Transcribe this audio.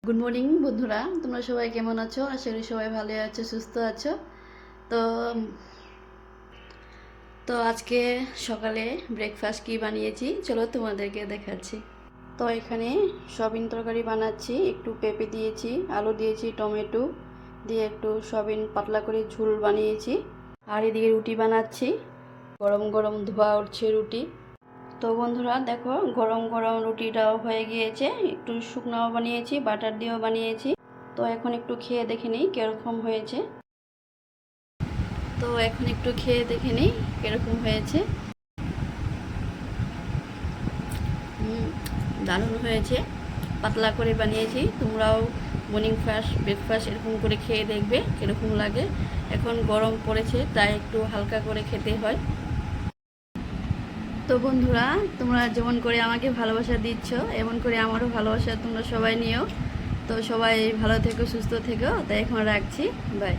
Good morning বন্ধুরা, তোমরা সবাই কেমন আছো? আশা করি সবাই ভালো আছো, সুস্থ আছো। তো তো আজকে সকালে ব্রেকফাস্ট কি বানিয়েছি চলো তোমাদেরকে দেখাচ্ছি। তো এখানে সয়াবিন তরকারি বানাচ্ছি, একটু পেঁপে দিয়েছি, আলু দিয়েছি, টমেটো দিয়ে একটু সয়াবিন পাতলা করে ঝোল বানিয়েছি। আর এদিকে রুটি বানাচ্ছি, গরম গরম ধোয়া উঠছে রুটি। তো বন্ধুরা দেখো, গরম গরম রুটিটাও হয়ে গিয়েছে, একটু শুকনাও বানিয়েছি, বাটার দিয়েও বানিয়েছি। তো এখন একটু খেয়ে দেখে নিই কীরকম হয়েছে। তো এখন একটু খেয়ে দেখে নিই কীরকম হয়েছে। দারুণ হয়েছে, পাতলা করে বানিয়েছি। তোমরাও মর্নিং ব্রেকফাস্ট এরকম করে খেয়ে দেখবে কীরকম লাগে। এখন গরম পড়েছে তাই একটু হালকা করে খেতে হয়। তো বন্ধুরা, তোমরা যেমন করে আমাকে ভালোবাসা দিচ্ছ, এমন করে আমারও ভালোবাসা তোমরা সবাই নিও। তো সবাই ভালো থেকো, সুস্থ থেকো। তাই এখন রাখছি, বাই।